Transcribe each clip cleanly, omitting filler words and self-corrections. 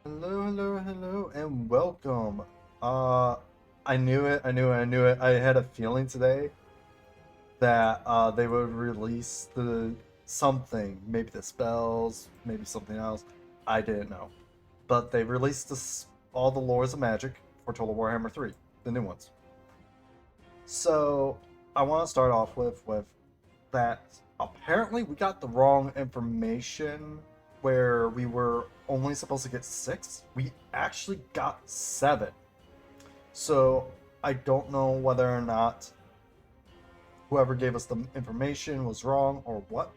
Hello, and welcome. Uh, I knew it. I had a feeling today that they would release the something, maybe the spells, maybe something else. I didn't know, but they released all the lores of magic for Total Warhammer 3, the new ones. So I want to start off with that. Apparently, we got the wrong information where we were only supposed to get 6. We actually got 7. So I don't know whether or not whoever gave us the information was wrong or what,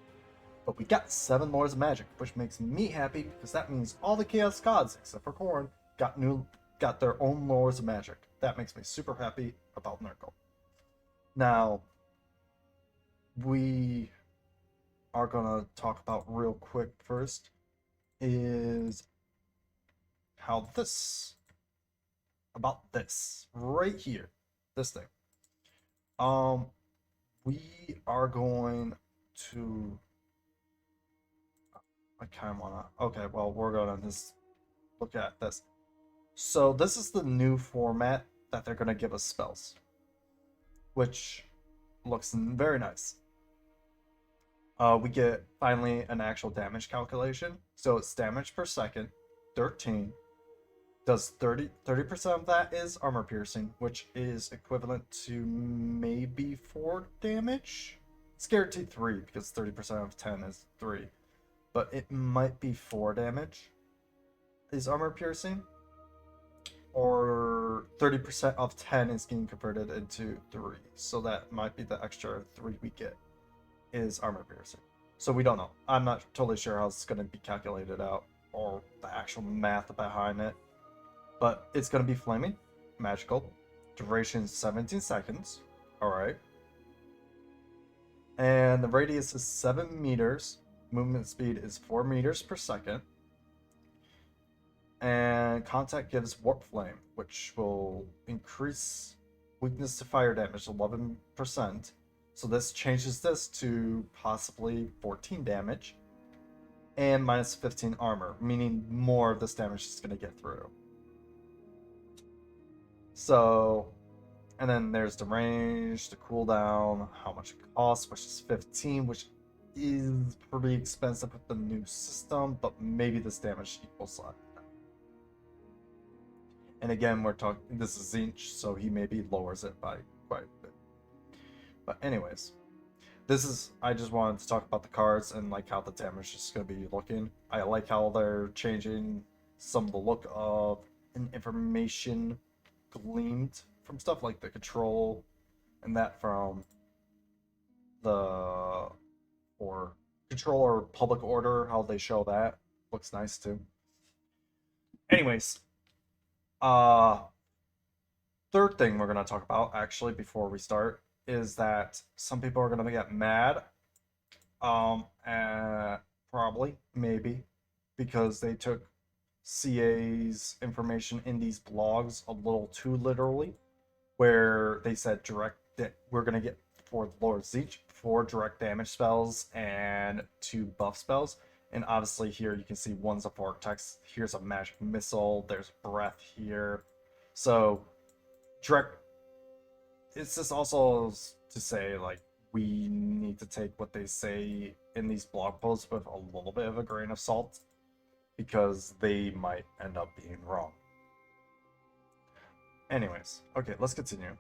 but we got 7 Lords of Magic, which makes me happy because that means all the Chaos Gods, except for Khorne, got their own Lords of Magic. That makes me super happy about Nurgle. Now, we are gonna talk about real quick first is how this right here, this thing. Um, we are going to. I kind of wanna. Okay, well, we're gonna just look at this. So this is the new format that they're gonna give us spells, which looks very nice. We get finally an actual damage calculation. So it's damage per second, 13. Does 30% of that is armor piercing, which is equivalent to maybe 4 damage. It's guaranteed 3 because 30% of 10 is 3. But it might be 4 damage is armor piercing. Or 30% of 10 is getting converted into 3. So that might be the extra 3 we get is armor piercing. So we don't know. I'm not totally sure how it's going to be calculated out or the actual math behind it. But it's going to be flaming, magical, duration 17 seconds. Alright. And the radius is 7 meters. Movement speed is 4 meters per second. And contact gives warp flame, which will increase weakness to fire damage 11%. So this changes this to possibly 14 damage and minus 15 armor, meaning more of this damage is going to get through. So, and then there's the range, the cooldown, how much it costs, which is 15, which is pretty expensive with the new system, but maybe this damage equals that. And again, we're talking, this is Zinch, so he maybe lowers it by quite a bit. But anyways, I just wanted to talk about the cards and like how the damage is going to be looking. I like how they're changing some of the look of an information gleamed from stuff like the control and that from the or control or public order, how they show that looks nice too. Anyways, third thing we're gonna talk about actually before we start is that some people are gonna get mad, probably maybe because they took CA's information in these blogs a little too literally, where they said direct that we're gonna get for Lord Zeech 4 direct damage spells and 2 buff spells. And obviously here you can see one's a vortex, here's a magic missile, there's breath here. So direct, it's just also to say like we need to take what they say in these blog posts with a little bit of a grain of salt because they might end up being wrong. Anyways, okay, let's continue.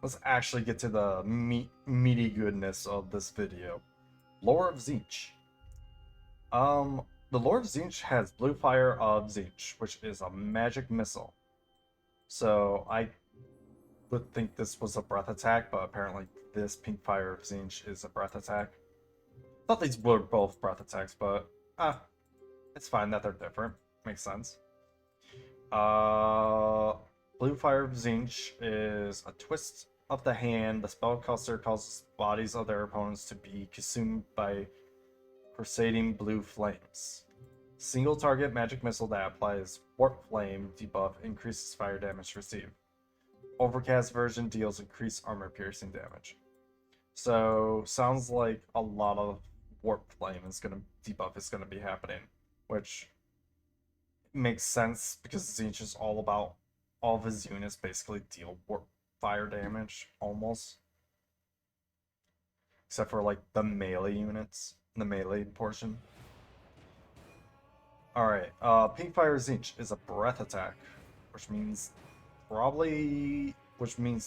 Let's actually get to the meaty goodness of this video. Lore of Zinch. The Lore of Zinch has Blue Fire of Zinch, which is a magic missile. So I would think this was a breath attack, but apparently this Pink Fire of Zinch is a breath attack. Thought these were both breath attacks, but it's fine that they're different. Makes sense. Blue Fire of Zinch is a twist of the hand. The spellcaster causes bodies of their opponents to be consumed by crusading blue flames. Single target magic missile that applies warp flame debuff increases fire damage received. Overcast version deals increased armor piercing damage. So sounds like a lot of warp flame is gonna debuff is gonna be happening, which makes sense because Zinch is all about all of his units basically deal fire damage almost, except for like the melee units, the melee portion. All right, Pink Fire Zinch is a breath attack, which means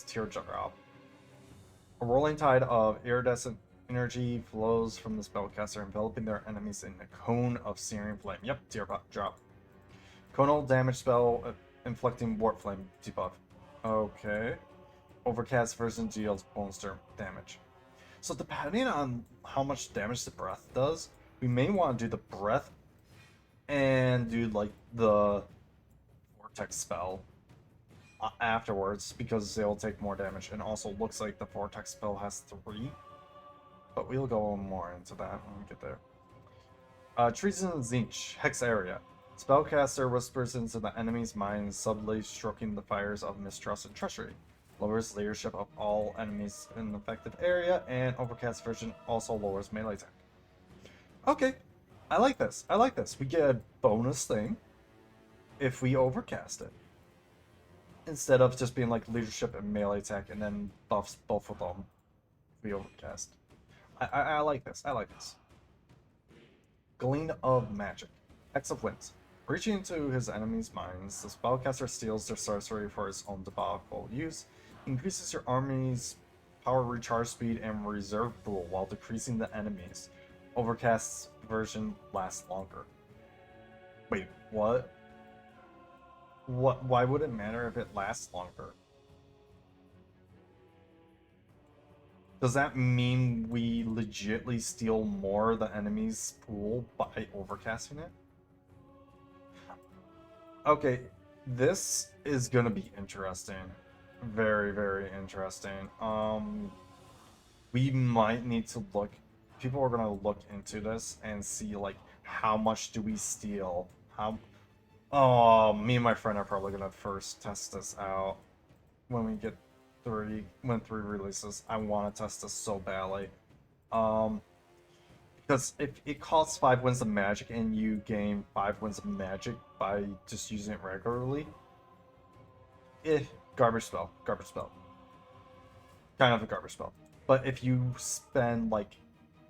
teardrop. A rolling tide of iridescent energy flows from the spellcaster, enveloping their enemies in a cone of searing flame. Yep, teardrop. Conal damage spell, inflicting warp flame debuff. Okay. Overcast version deals bonus damage. So depending on how much damage the breath does, we may want to do the breath and do like the vortex spell afterwards, because they'll take more damage, and also looks like the vortex spell has 3, but we'll go more into that when we get there. Treason Zinch, Hex area. Spellcaster whispers into the enemy's mind, subtly stroking the fires of mistrust and treachery. Lowers leadership of all enemies in the affected area, and Overcast version also lowers melee attack. Okay, I like this. I like this. We get a bonus thing if we overcast it, instead of just being like leadership and melee attack and then buffs both of them if we overcast. I like this. I like this. Glean of Magic. Hex of Winds. Reaching into his enemies' minds, the spellcaster steals their sorcery for his own debacle use, increases your army's power recharge speed and reserve pool while decreasing the enemies. Overcast's version lasts longer. Wait, what? Why would it matter if it lasts longer? Does that mean we legitly steal more of the enemy's pool by overcasting it? Okay, this is gonna be interesting. Very, very interesting. We might need to look. People are gonna look into this and see like how much do we steal? How? Oh, me and my friend are probably gonna first test this out when we get when 3 releases. I want to test this so badly. Because if it costs 5 wins of magic and you gain 5 wins of magic by just using it regularly, garbage spell. Kind of a garbage spell. But if you spend like,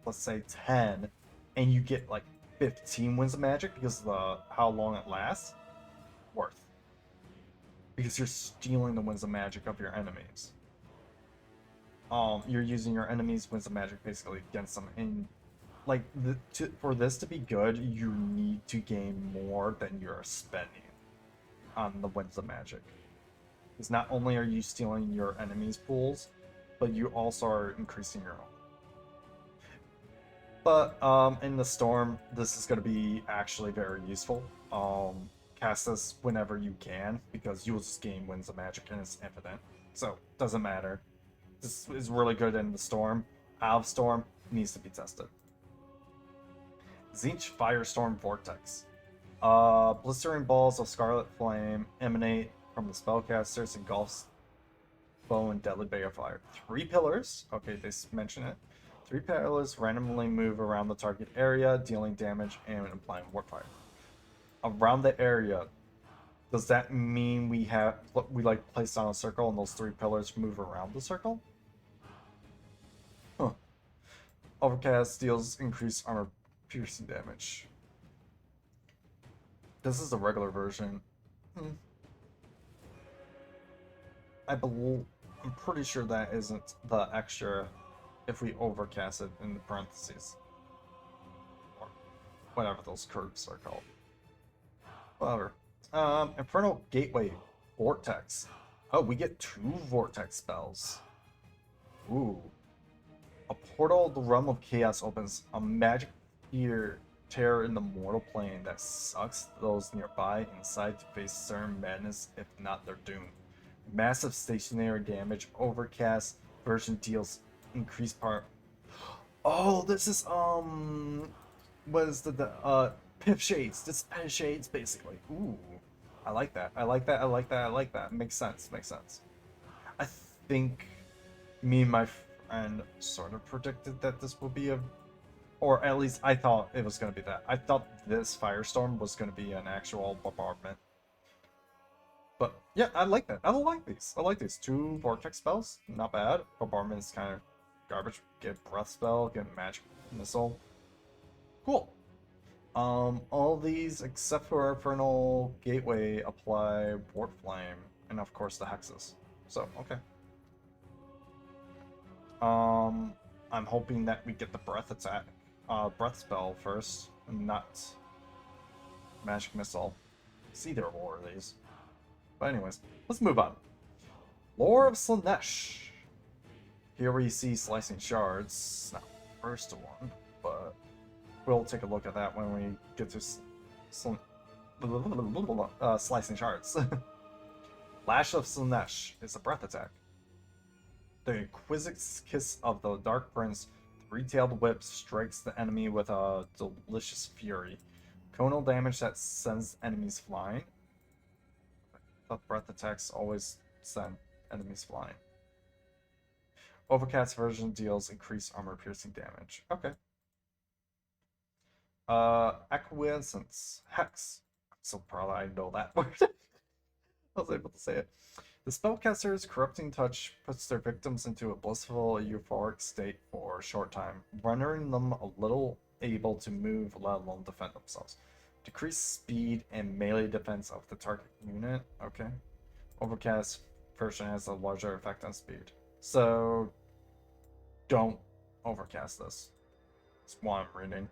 let's say 10, and you get like 15 wins of magic because of how long it lasts, worth. Because you're stealing the wins of magic of your enemies. You're using your enemies' wins of magic basically against them, and like for this to be good, you need to gain more than you're spending on the wins of magic. Because not only are you stealing your enemies' pools, but you also are increasing your own. But in the storm, this is going to be actually very useful. Cast this whenever you can, because you'll just gain wins of magic and it's infinite. So, doesn't matter. This is really good in the storm. Out of storm, needs to be tested. Zinch Firestorm Vortex. Blistering balls of scarlet flame emanate from the spellcasters, engulfs bow and deadly balefire. 3 pillars. Okay, they mention it. 3 pillars randomly move around the target area, dealing damage and applying warp fire. Around the area, does that mean we like place down a circle and those 3 pillars move around the circle? Huh. Overcast deals increased armor piercing damage. This is the regular version. I'm pretty sure that isn't the extra if we overcast it in the parentheses. Or whatever those curves are called. Whatever. Inferno Gateway Vortex. Oh, we get 2 Vortex spells. Ooh. A portal of the realm of chaos opens. A magic tear in the mortal plane that sucks those nearby inside to face certain madness, if not their doom. Massive stationary damage. Overcast version deals increased power. Oh, this is what is the Pith Shades. This is Pith Shades basically. Ooh. I like that. I like that. I like that. I like that. Makes sense. Makes sense. I think me and my friend sort of predicted that this will be a Or at least I thought it was going to be that. I thought this Firestorm was going to be an actual Bombardment. But yeah, I like that. I like these. I like these. 2 Vortex spells. Not bad. Bombardment is kind of garbage. Get Breath Spell, get Magic Missile. Cool. All these except for Infernal Gateway apply Warp Flame, and of course the Hexes. So, okay. I'm hoping that we get the Breath Attack, Breath Spell first, and not Magic Missile. It's either or of these. But anyways, let's move on. Lore of Slaanesh. Here we see Slicing Shards. Not the first one, but we'll take a look at that when we get to Slicing Shards. Lash of Slaanesh is a breath attack. The exquisite kiss of the Dark Prince, the three-tailed whip, strikes the enemy with a delicious fury. Conal damage that sends enemies flying. The breath attacks always send enemies flying. Overcast version deals increased armor-piercing damage. Okay. Acquiescence. Hex. I'm so proud I know that word. I was able to say it. The spellcaster's corrupting touch puts their victims into a blissful, euphoric state for a short time, rendering them a little able to move, let alone defend themselves. Decrease speed and melee defense of the target unit. Okay. Overcast version has a larger effect on speed. So, don't overcast this. That's what I'm reading.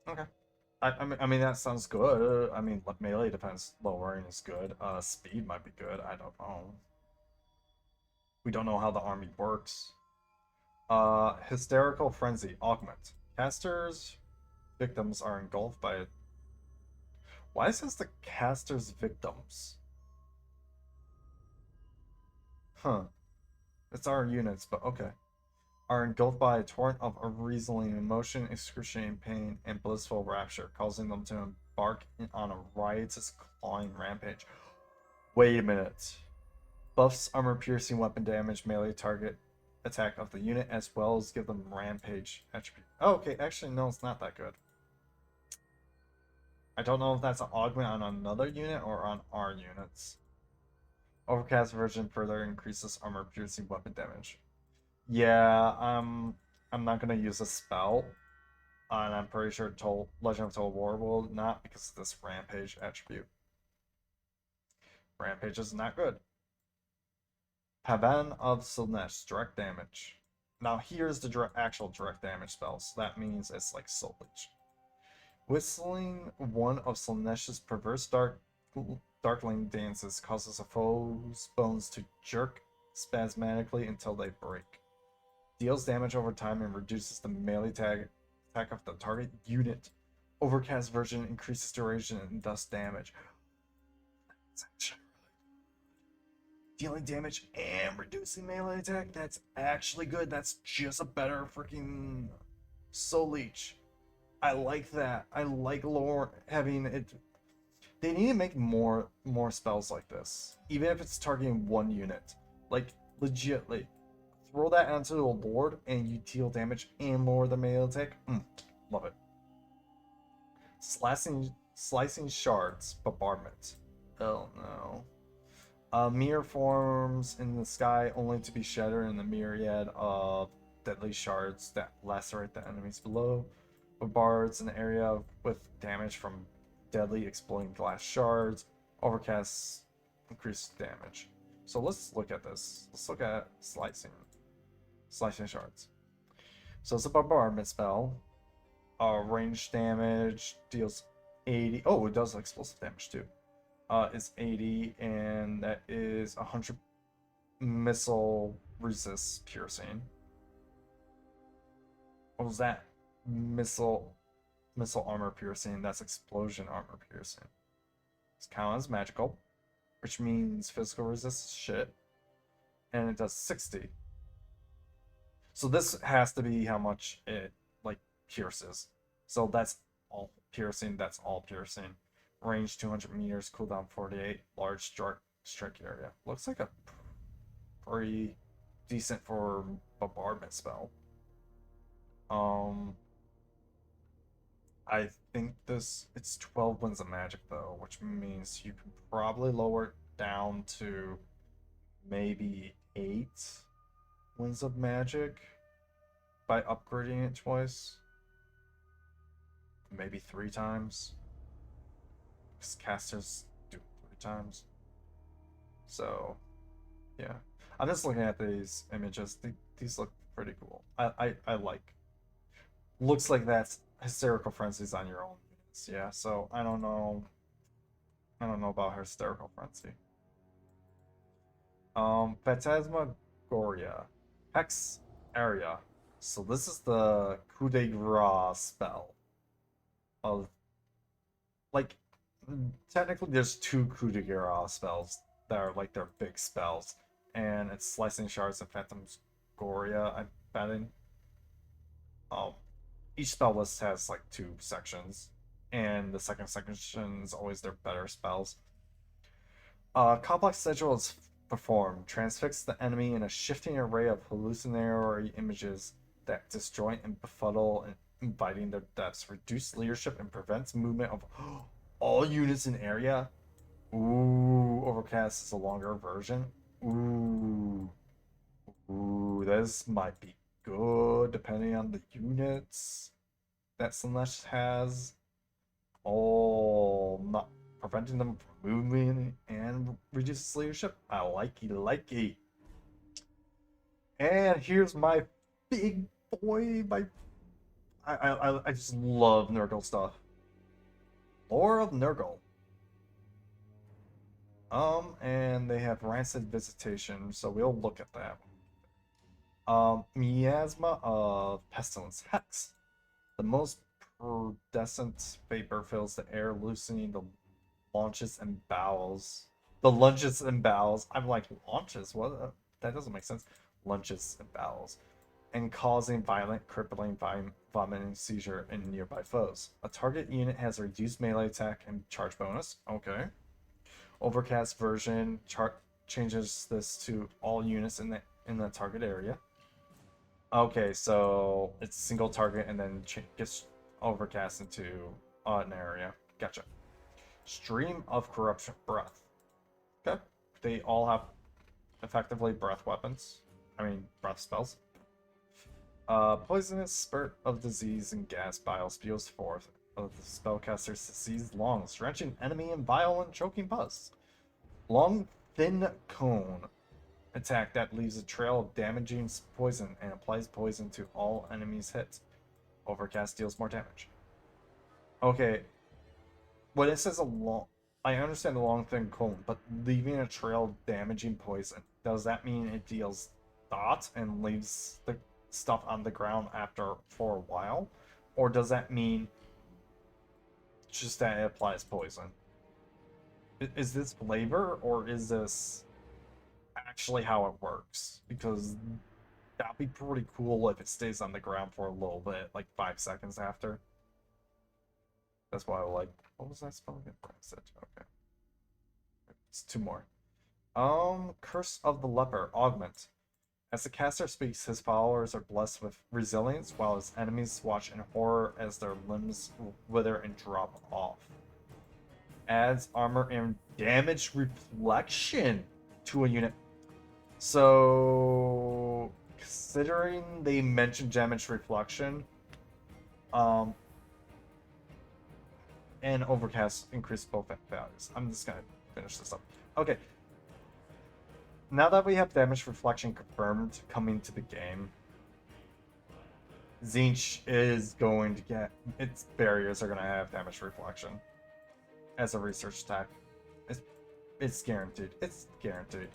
Okay. I mean that sounds good. I mean, melee defense lowering is good. Speed might be good. I don't know. We don't know how the army works. Hysterical Frenzy. Augment. Casters' victims are engulfed by it. Why is this the caster's victims? Huh. It's our units, but okay. Are engulfed by a torrent of unreasoning emotion, excruciating pain, and blissful rapture, causing them to embark on a riotous, clawing rampage. Wait a minute. Buffs armor-piercing weapon damage, melee target attack of the unit, as well as give them rampage attribute. Oh, okay, actually, no, it's not that good. I don't know if that's an augment on another unit or on our units. Overcast version further increases armor-piercing weapon damage. Yeah, I'm not gonna use a spell, and I'm pretty sure Legend of Total War will not because of this Rampage attribute. Rampage is not good. Pavan of Slaanesh, direct damage. Now here's the actual direct damage spell, so that means it's like Soul Leech. Whistling one of Slaanesh's perverse darkling dances causes a foe's bones to jerk spasmodically until they break. Deals damage over time and reduces the melee attack of the target unit. Overcast version increases duration and thus damage. Dealing damage and reducing melee attack, that's actually good. That's just a better freaking Soul Leech. I like that. I like lore having it. They need to make more spells like this. Even if it's targeting one unit. Like, legitly. Throw that onto the board and you deal damage and lower the melee attack. Love it. Slicing Shards. Bombardment. Oh no. Mirror forms in the sky only to be shattered in the myriad of deadly shards that lacerate the enemies below. Bombards an area with damage from deadly exploding glass shards. Overcast increased damage. So let's look at this. Let's look at Slicing Shards. So it's a bombardment spell. Range damage deals 80. Oh, it does explosive damage too. It's 80, and that is 100 missile resist piercing. What was that? Missile armor piercing. That's explosion armor piercing. It's counted as magical, which means physical resist shit, and it does 60. So this has to be how much it like pierces. So that's all piercing. That's all piercing. Range 200 meters. Cooldown 48. Large strike area. Looks like a pretty decent for bombardment spell. Um, I think it's 12 winds of magic though, which means you can probably lower it down to maybe 8 winds of magic by upgrading it twice, maybe 3 times. Because casters do 3 times. So, yeah. I'm just looking at these images. These look pretty cool. I like. Looks like that's hysterical frenzies on your own units. Yeah. So I don't know. I don't know about hysterical frenzy. Phantasmagoria, Hex area. So this is the coup de grace spell of like technically there's 2 coup de grace spells that are like their big spells, and it's slicing shards and Phantasmagoria. I'm betting. Um, each spell list has like 2 sections, and the second section is always their better spells. Complex sigil is performed. Transfix the enemy in a shifting array of hallucinatory images that disjoint and befuddle, and inviting their depths. Reduce leadership and prevents movement of all units in area. Ooh, Overcast is a longer version. Ooh, this might be good depending on the units that Slanesh has. Oh, not preventing them from moving and reduces leadership. I like it. And here's my big boy. I just love Nurgle stuff. Lore of Nurgle. And they have Rancid Visitation, so we'll look at that. Miasma of Pestilence Hex. The most putrescent vapor fills the air, loosening the launches and bowels. The lunges and bowels. I'm like, launches? What? That doesn't make sense. Lunges and bowels. And causing violent, crippling, vomiting seizure in nearby foes. A target unit has a reduced melee attack and charge bonus. Okay. Overcast version changes this to all units in the target area. Okay, so it's single target and then gets overcast into an area. Gotcha. Stream of Corruption Breath. Okay. They all have effectively breath weapons. I mean, breath spells. Poisonous Spurt of Disease and Gas Bile spews forth of the spellcaster's diseased lungs, wrenching enemy in bile and choking pus. Long, thin cone attack that leaves a trail of damaging poison and applies poison to all enemies hit. Overcast deals more damage. Okay, when it says a long, I understand the long thin cone, but leaving a trail of damaging poison, does that mean it deals dots and leaves the stuff on the ground after for a while, or does that mean just that it applies poison? Is this flavor, or is this actually how it works? Because that'd be pretty cool if it stays on the ground for a little bit, like 5 seconds after. That's why I like. What was that spell again? Okay. It's 2 more. Curse of the Leper, Augment. As the caster speaks, his followers are blessed with resilience, while his enemies watch in horror as their limbs wither and drop off. Adds armor and damage reflection to a unit. So, considering they mentioned damage reflection, and overcast increase both values. I'm just gonna finish this up. Okay. Now that we have damage reflection confirmed coming to the game, Tzeentch is going to get its barriers are gonna have damage reflection as a research attack. It's guaranteed. It's guaranteed.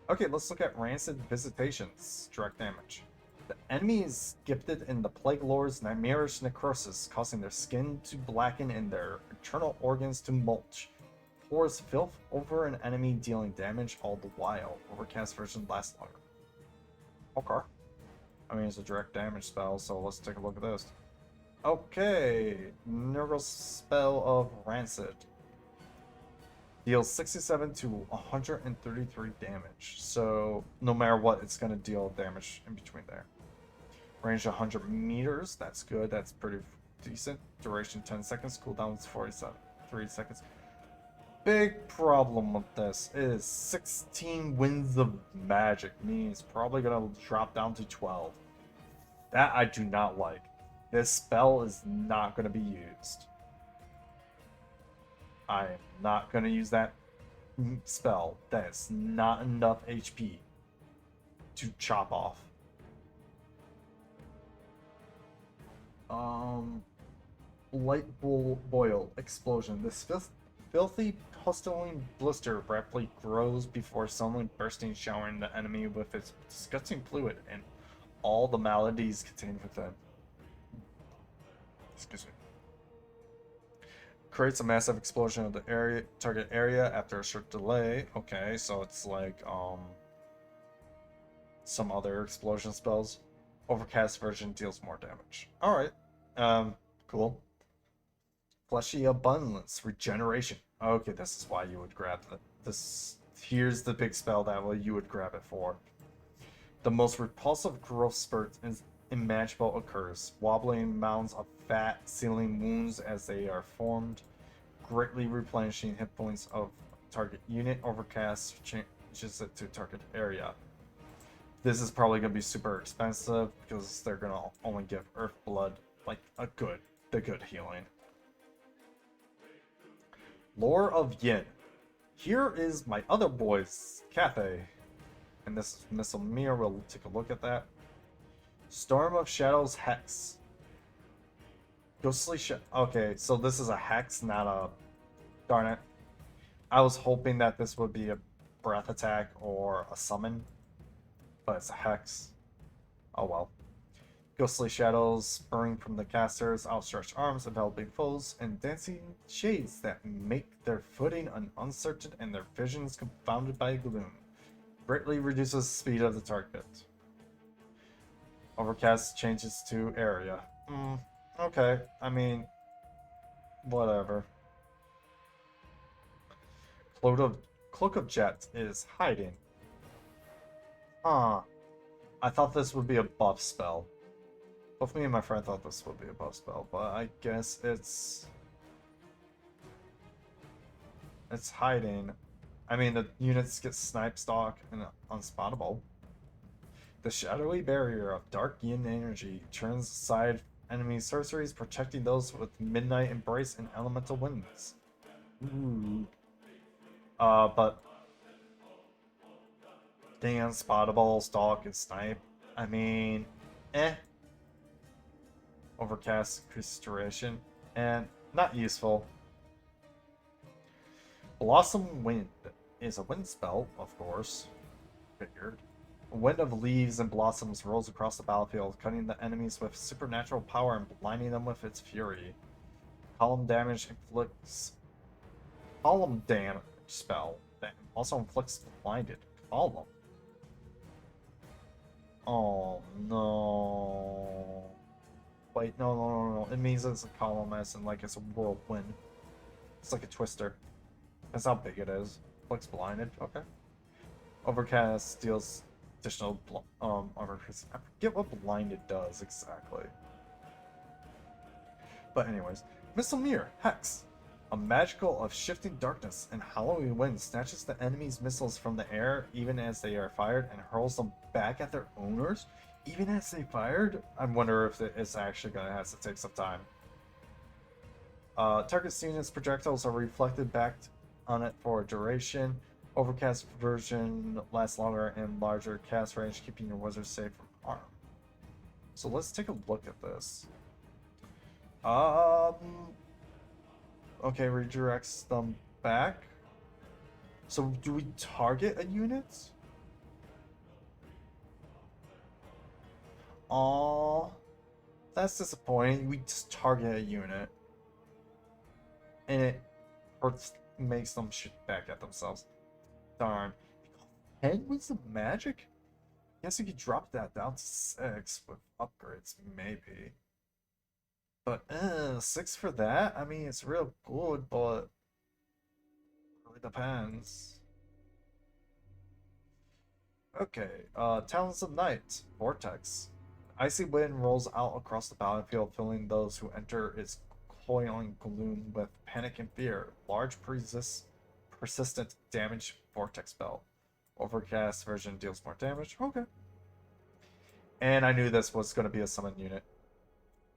Okay, let's look at Rancid Visitations. Direct damage. The enemy is gifted in the Plague Lord's nightmarish necrosis, causing their skin to blacken and their internal organs to mulch. Pours filth over an enemy, dealing damage all the while. Overcast version lasts longer. Okay. I mean, it's a direct damage spell, so let's take a look at this. Okay. Nurgle's spell of Rancid. Deals 67 to 133 damage. So, no matter what, it's going to deal damage in between there. Range 100 meters. That's good. That's pretty decent. Duration 10 seconds. Cooldown is 3 seconds. Big problem with this is 16 winds of magic, meaning it's probably going to drop down to 12. That I do not like. This spell is not going to be used. I am not going to use that spell. That is not enough HP to chop off. Light boil explosion. This filthy pustulant blister rapidly grows before suddenly bursting, showering the enemy with its disgusting fluid and all the maladies contained within. Excuse me. Creates a massive explosion of the target area after a short delay. Okay, so it's like some other explosion spells. Overcast version deals more damage. Alright. Cool. Fleshy Abundance, Regeneration. Okay, this is why you would grab this. Here's the big spell that you would grab it for. The most repulsive growth spurt is imaginable occurs. Wobbling mounds of fat, sealing wounds as they are formed, greatly replenishing hit points of target unit. Overcast changes it to target area. This is probably going to be super expensive because they're going to only give Earth Blood like the good healing. Lore of Yin. Here is my other boys, Cathay. And this is Missile Mir. We'll take a look at that. Storm of Shadows Hex. Ghostly Okay, so this is a Hex, not a... Darn it. I was hoping that this would be a breath attack or a summon. But it's a Hex. Oh well. Ghostly shadows spurring from the caster's outstretched arms, enveloping foes, and dancing shades that make their footing uncertain and their visions confounded by gloom. Greatly reduces the speed of the target. Overcast changes to area. Okay, I mean, whatever. Cloak of Jet is hiding. I thought this would be a buff spell. Both me and my friend thought this would be a buff spell, but I guess it's hiding. I mean, the units get snipe, stalk, and unspottable. The shadowy barrier of dark yin energy turns aside enemy sorceries, protecting those with midnight embrace and elemental winds. Ooh. But getting unspottable, stalk, and snipe, I mean, Overcast, increased duration, and not useful. Blossom Wind is a wind spell, of course. Figured. A wind of leaves and blossoms rolls across the battlefield, cutting the enemies with supernatural power and blinding them with its fury. Column damage inflicts... Column damage spell that also inflicts blinded. Column. Oh no. Wait, no. It means it's a column as in like it's a whirlwind. It's like a twister. That's how big it is. Looks blinded. Okay. Overcast deals additional armor. I forget what blinded does exactly. But anyways, Missile Mir Hex. A magical of shifting darkness and hallowing wind snatches the enemy's missiles from the air even as they are fired and hurls them back at their owners. Even as they fired? I wonder if it's actually going to have to take some time. Target unit's projectiles are reflected back on it for a duration. Overcast version lasts longer and larger cast range, keeping your wizard safe from harm. So let's take a look at this. Okay, redirects them back. So do we target a unit? Aww, that's disappointing. We just target a unit, and it makes them shoot back at themselves. Darn. 10 with some magic? Guess you could drop that down to 6 with upgrades, maybe. But 6 for that? I mean, it's real good, but it really depends. Okay, Talons of Night, Vortex. Icy wind rolls out across the battlefield, filling those who enter its coiling gloom with panic and fear. Large persistent damage vortex spell. Overcast version deals more damage. Okay. And I knew this was going to be a summon unit.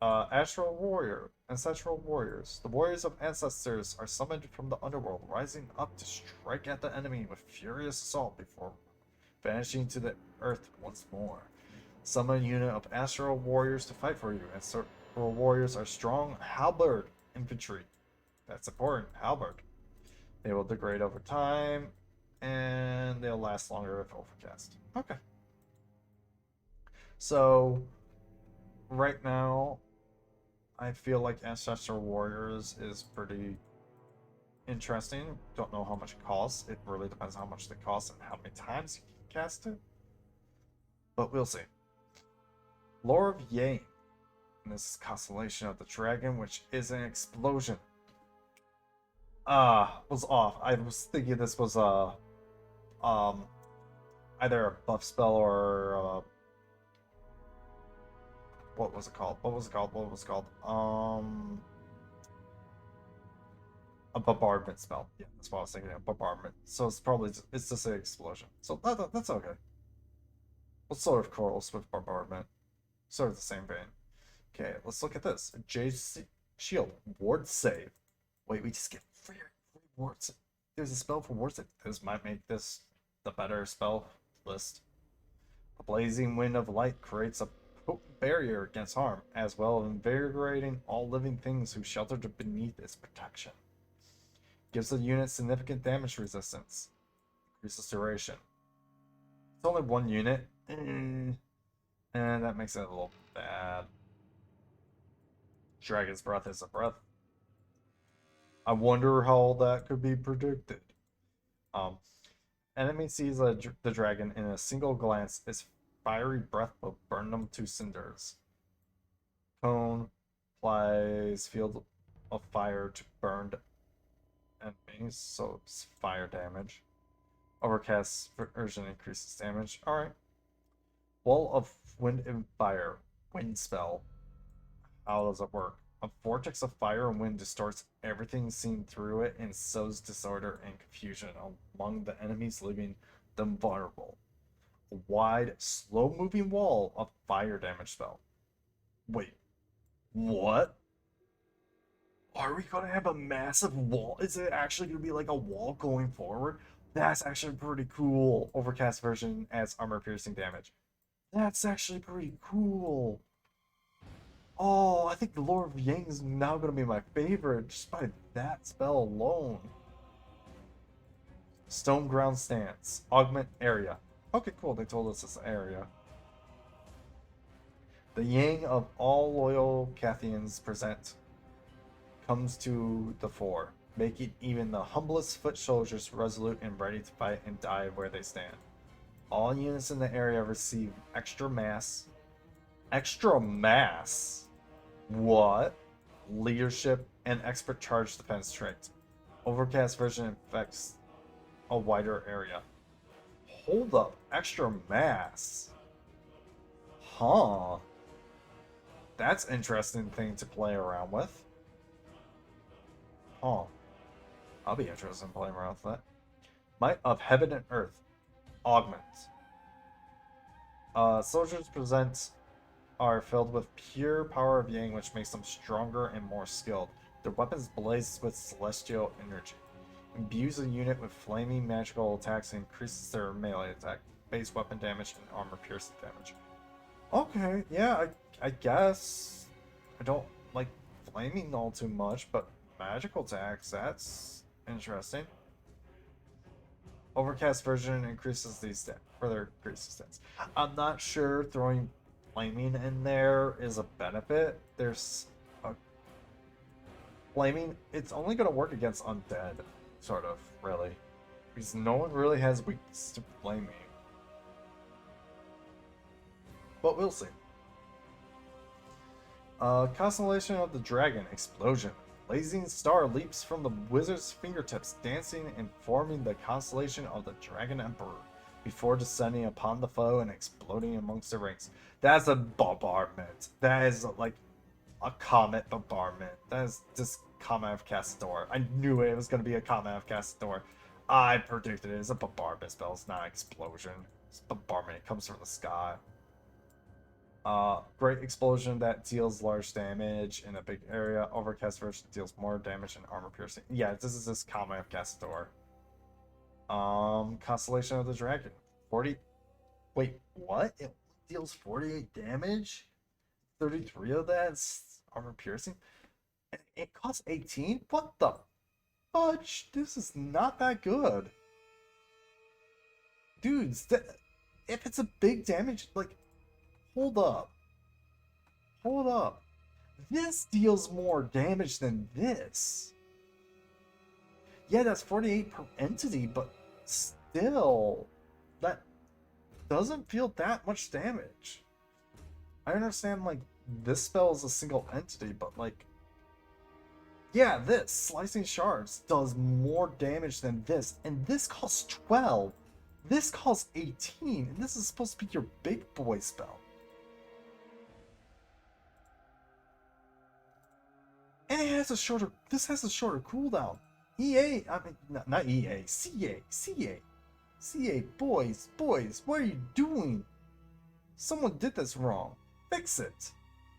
Astral Warrior, Ancestral Warriors. The warriors of ancestors are summoned from the underworld, rising up to strike at the enemy with furious assault before vanishing to the earth once more. Summon a unit of Astral Warriors to fight for you. Astral Warriors are strong halberd infantry. That's important, halberd. They will degrade over time, and they'll last longer with overcast. Okay. So, right now, I feel like Ancestral Warriors is pretty interesting. Don't know how much it costs. It really depends how much they cost and how many times you can cast it. But we'll see. Lore of Yang. And this is Constellation of the Dragon, which is an explosion. Was off. I was thinking this was either a buff spell or what was it called? A bombardment spell. Yeah, that's what I was thinking. A bombardment. So it's probably it's just an explosion. So that's okay. What sort of corals with bombardment? Sort of the same vein. Okay, let's look at this. Jade Shield. Ward save. Wait, we just get free wards. There's a spell for ward save. This might make this the better spell list. A blazing wind of light creates a potent barrier against harm, as well as invigorating all living things who sheltered beneath its protection. Gives the unit significant damage resistance. Increases duration. It's only one unit. And that makes it a little bad. Dragon's Breath is a breath. I wonder how that could be predicted. Enemy sees the dragon in a single glance. Its fiery breath will burn them to cinders. Cone applies field of fire to burned enemies, so it's fire damage. Overcast version increases damage. Alright. Wall of Wind and Fire. Wind spell. How does it work? A vortex of fire and wind distorts everything seen through it and sows disorder and confusion among the enemies, leaving them vulnerable. A wide, slow-moving wall of fire damage spell. Wait. What? Are we going to have a massive wall? Is it actually going to be like a wall going forward? That's actually pretty cool. Overcast version adds armor-piercing damage. That's actually pretty cool. Oh, I think the Lore of Yang is now going to be my favorite just by that spell alone. Stone Ground Stance. Augment area. Okay, cool. They told us this area. The Yang of all loyal Cathians present comes to the fore, making even the humblest foot soldiers resolute and ready to fight and die where they stand. All units in the area receive extra mass. Extra mass? What? Leadership and expert charge defense trait. Overcast version affects a wider area. Hold up. Extra mass? Huh. That's an interesting thing to play around with. Huh. I'll be interested in playing around with that. Might of Heaven and Earth. Augments. Soldiers present are filled with pure power of Yang, which makes them stronger and more skilled. Their weapons blaze with celestial energy. Imbues a unit with flaming magical attacks and increases their melee attack, base weapon damage, and armor piercing damage. Okay, yeah, I guess. I don't like flaming all too much, but magical attacks, that's interesting. Overcast version increases these stats, further increases stats. I'm not sure throwing flaming in there is a benefit. There's a flaming, it's only going to work against undead, sort of, really. Because no one really has weakness to flaming. But we'll see. Constellation of the Dragon. Explosion. Blazing star leaps from the wizard's fingertips, dancing and forming the constellation of the Dragon Emperor. before descending upon the foe and exploding amongst the ranks. That's a bombardment. That is like a comet bombardment. That is just Comet of Castador. I knew it was going to be a Comet of Castador. I predicted it. It's a bombardment spell. It's not an explosion. It's bombardment. It comes from the sky. Great explosion that deals large damage in a big area. Overcast version deals more damage and armor piercing. Yeah, this is this Comet of Castador. Constellation of the Dragon. 40. Wait, what? It deals 48 damage? 33 of that's armor piercing? And it costs 18? What the fudge? This is not that good. Dudes, if it's a big damage, like, hold up. Hold up. This deals more damage than this. Yeah, that's 48 per entity, but still, that doesn't feel that much damage. I understand, like, this spell is a single entity, but, like, yeah, this, Slicing Shards, does more damage than this, and this costs 12. This costs 18, and this is supposed to be your big boy spell. And it has a shorter, this has a shorter cooldown. EA, I mean, not EA, CA, boys, what are you doing? Someone did this wrong. Fix it.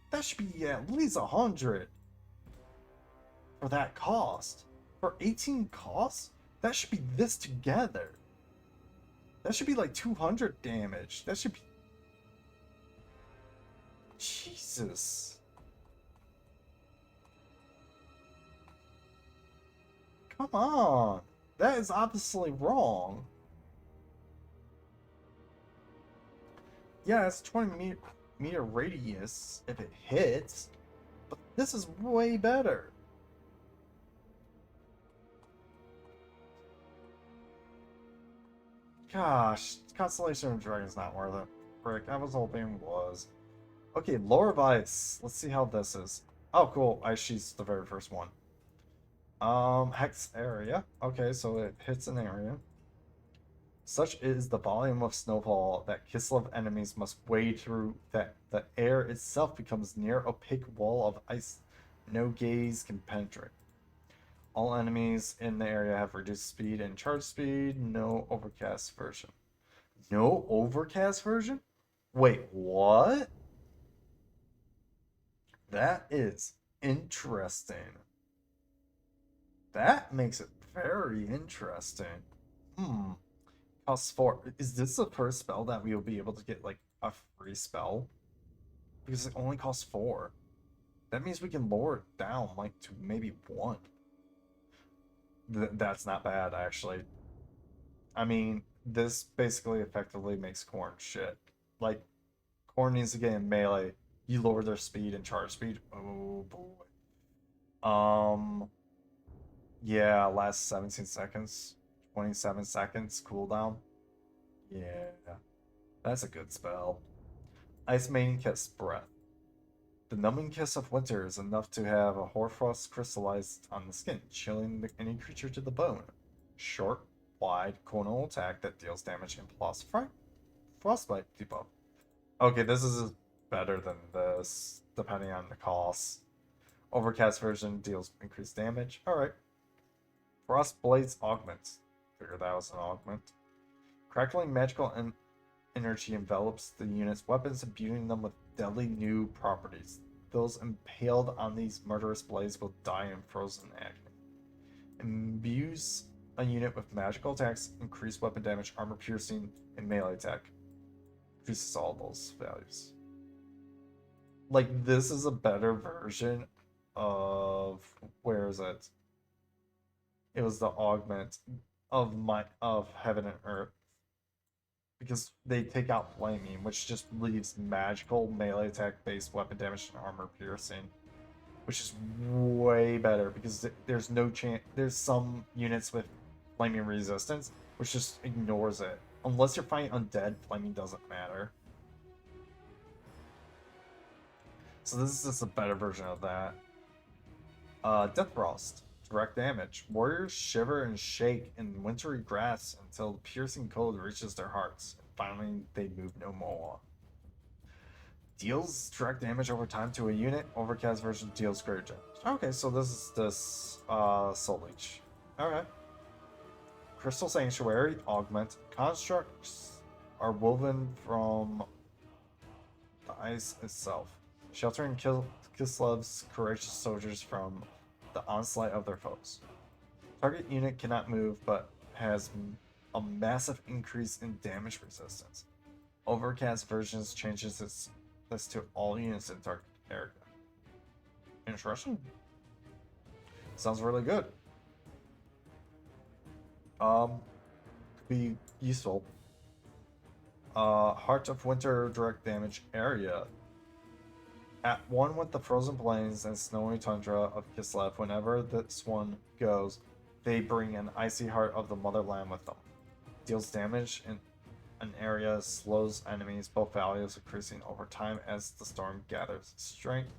That should be at least 100. For that cost. For 18 costs? That should be this together. That should be like 200 damage. That should be... Jesus. Come on. That is obviously wrong. Yeah, it's 20 meter radius if it hits. But this is way better. Gosh, Constellation of Dragon's not worth it. Frick, I was hoping it was. Okay, Lore of Ice. Let's see how this is. Oh, cool. Ice She's the very first one. Hex area. Okay, so it hits an area. Such is the volume of snowfall that Kislev enemies must wade through that the air itself becomes near opaque wall of ice no gaze can penetrate. All enemies in the area have reduced speed and charge speed. No overcast version. No overcast version? Wait, what? That is interesting. That makes it very interesting. Costs 4. Is this the first spell that we will be able to get, like, a free spell? Because it only costs 4. That means we can lower it down, like, to maybe 1. That's not bad, actually. I mean, this basically effectively makes Corn shit. Like, Corn needs to get in melee. You lower their speed and charge speed. Oh, boy. Yeah, last 17 seconds. 27 seconds cooldown. Yeah. That's a good spell. Ice Maiden Kiss Breath. The numbing kiss of winter is enough to have a hoarfrost crystallized on the skin, chilling any creature to the bone. Short, wide, conal attack that deals damage and plus frostbite debuff. Okay, this is better than this, depending on the cost. Overcast version deals increased damage. Alright. Frostblade's Augments. Figured that was an augment. Crackling magical energy envelops the unit's weapons, imbuing them with deadly new properties. Those impaled on these murderous blades will die in frozen agony. Imbues a unit with magical attacks, increased weapon damage, armor piercing, and melee attack. Increases all those values. Like, this is a better version of... Where is it? It was the augment of Heaven and Earth. Because they take out Flaming, which just leaves magical melee attack based weapon damage and armor piercing. Which is way better because there's no chance. There's some units with Flaming resistance, which just ignores it. Unless you're fighting undead, Flaming doesn't matter. So this is just a better version of that. Death Frost. Direct damage. Warriors shiver and shake in wintry grass until the piercing cold reaches their hearts. And finally, they move no more. Deals direct damage over time to a unit. Overcast version deals greater damage. Okay, so this is Soul Leech. Okay. Crystal Sanctuary, Augment. Constructs are woven from the ice itself, sheltering Kislev's courageous soldiers from the onslaught of their foes. Target unit cannot move, but has a massive increase in damage resistance. Overcast versions changes this to all units in target area. Interesting. Sounds really good. Could be useful. Heart of Winter direct damage area. At one with the frozen plains and snowy tundra of Kislev, whenever this one goes, they bring an icy heart of the motherland with them. Deals damage in an area, slows enemies, both values increasing over time as the storm gathers strength.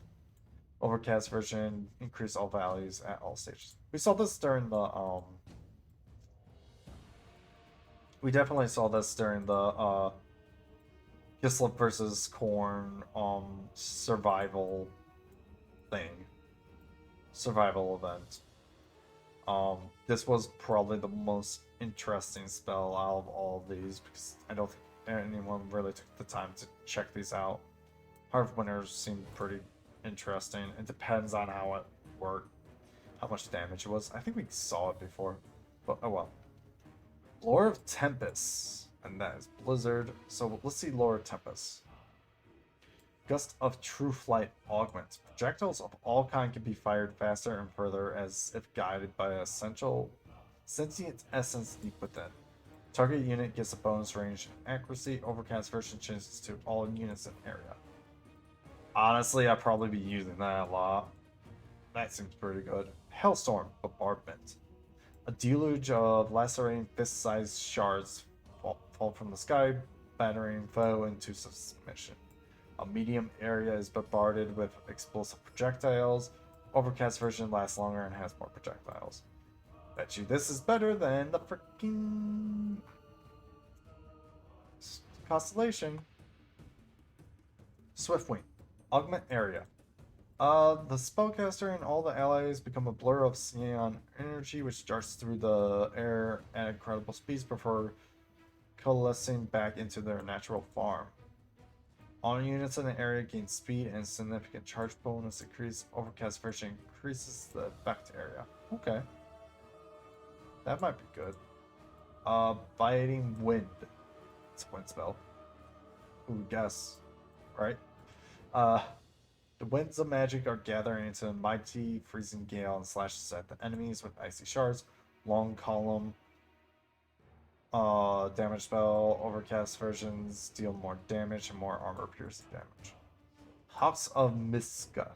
Overcast version increase all values at all stages. We saw this during the we definitely saw this during the Kislev versus Korn survival event. This was probably the most interesting spell out of all of these because I don't think anyone really took the time to check these out. Heart of Winter seemed pretty interesting. It depends on how it worked, how much damage it was. I think we saw it before, but oh well. Lore of Tempest, and that is Blizzard. So let's see Lore of Tempest. Gust of True Flight Augments. Projectiles of all kind can be fired faster and further as if guided by a sentient essence deep within. Target unit gets a bonus range and accuracy. Overcast version changes to all units in area. Honestly, I'd probably be using that a lot. That seems pretty good. Hailstorm Bombardment. A deluge of lacerating fist-sized shards fall from the sky, battering foe into submission. A medium area is bombarded with explosive projectiles. Overcast version lasts longer and has more projectiles. Bet you this is better than the freaking Constellation. Swiftwing. Augment area. The spellcaster and all the allies become a blur of neon energy which darts through the air at incredible speeds before coalescing back into their natural form. All units in the area gain speed and significant charge bonus increase. Overcast version increases the effect area. Okay. That might be good. Biting Wind. It's a wind spell. Who guess? Right? The winds of magic are gathering into a mighty freezing gale and slashes at the enemies with icy shards. Long column damage spell. Overcast versions deal more damage and more armor piercing damage. Hops of Miasma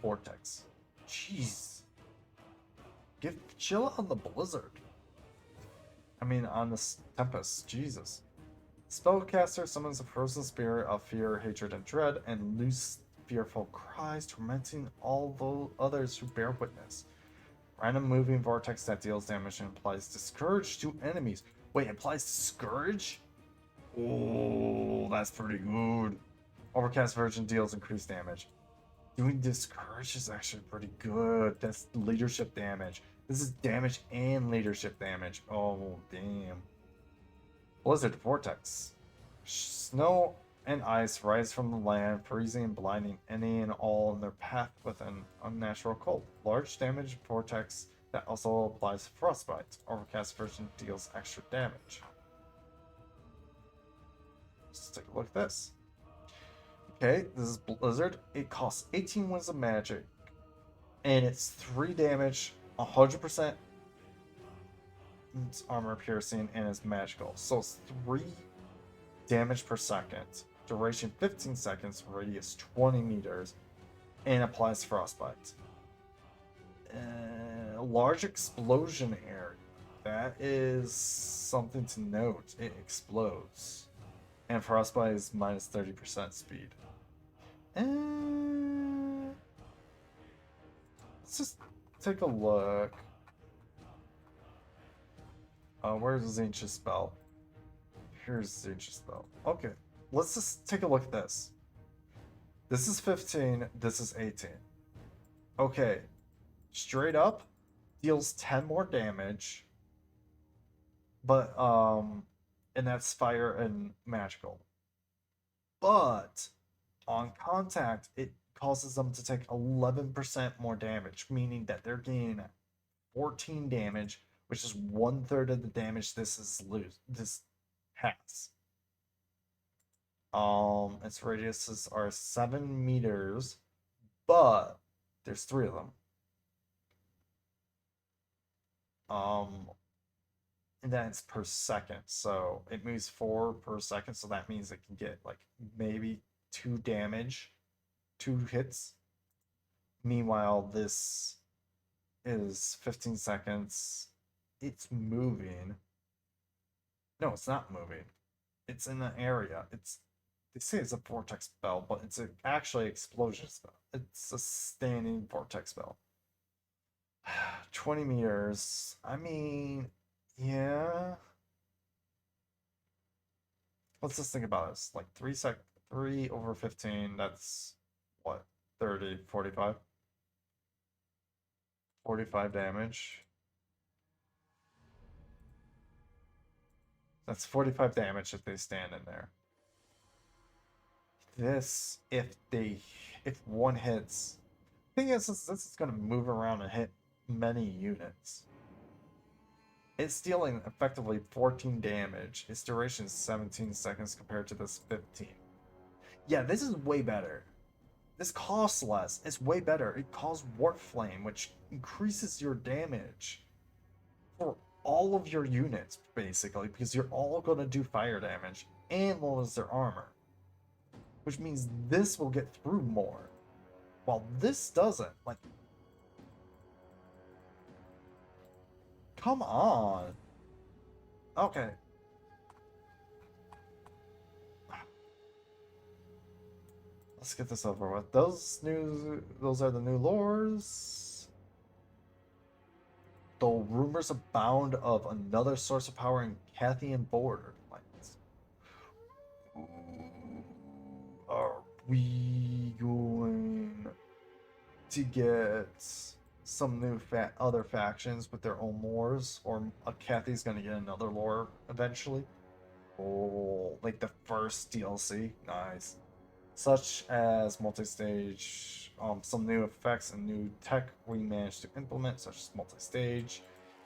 Vortex. Jeez. Chill on the Blizzard. I mean, on the Tempest. Jesus. Spellcaster summons a frozen spirit of fear, hatred, and dread, and loose fearful cries, tormenting all the others who bear witness. Random moving vortex that deals damage and applies Discourage to enemies. Wait, applies Discourage? Oh, that's pretty good. Overcast version deals increased damage. Doing Discourage is actually pretty good. That's leadership damage. This is damage and leadership damage. Oh, damn. Blizzard Vortex. Snow and ice rise from the land, freezing and blinding any and all in their path with an unnatural cold. Large damage vortex that also applies frostbite. Overcast version deals extra damage. Let's take a look at this. Okay, this is Blizzard. It costs 18 winds of magic, and it's 3 damage, 100% it's armor piercing, and it's magical. So it's 3 damage per second. Duration 15 seconds, radius 20 meters, and applies frostbite. Large explosion area. That is something to note. It explodes. And frostbite is minus 30% speed. Let's just take a look. Where's the ancient spell? Here's the ancient spell. Okay, let's just take a look at this. This is 15, this is 18. Okay, straight up deals 10 more damage, but and that's fire and magical. But on contact, it causes them to take 11% more damage, meaning that they're gaining 14 damage, which is 1/3 of the damage this has. Its radiuses are 7 meters, but there's 3 of them. And then it's per second, so it moves 4 per second, so that means it can get like maybe 2 damage, 2 hits. Meanwhile, this is 15 seconds. It's moving. No, it's not moving. It's in the area. They say it's a vortex spell, but it's actually explosion spell. It's a standing vortex spell. 20 meters. I mean, yeah. Let's just think about this. Like 3 over 15, that's what? 30, 45? 45 damage. That's 45 damage if they stand in there. This, if one hits. The thing is, this is going to move around and hit many units. It's dealing effectively 14 damage. Its duration is 17 seconds compared to this 15. Yeah, this is way better. This costs less. It's way better. It calls Warp Flame, which increases your damage for all of your units, basically, because you're all going to do fire damage and lowers their armor. Which means this will get through more, while this doesn't. Like, come on. Okay. Let's get this over with. Those are the new lores. Though rumors abound of another source of power in Cathian borderlands. Are we going to get some new other factions with their own lores, or Cathy's going to get another lore eventually? Oh, like the first DLC, nice. Such as multi-stage, some new effects and new tech we managed to implement, such as multi-stage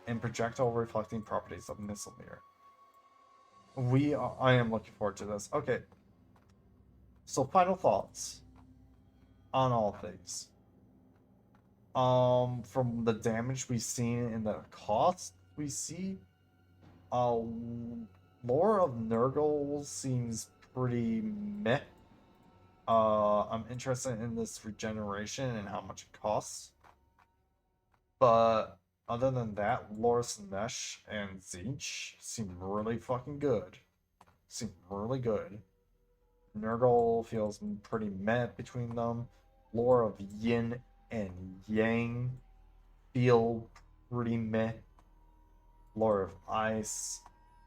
and projectile reflecting properties of missile mirror. I am looking forward to this. Okay. So final thoughts on all of these. From the damage we've seen and the cost we see, lore of Nurgle seems pretty meh. I'm interested in this regeneration and how much it costs. But other than that, Loris Nesh and Zinch seem really fucking good. Seem really good. Nurgle feels pretty meh between them. Lore of Yin and Yang feel pretty meh. Lore of Ice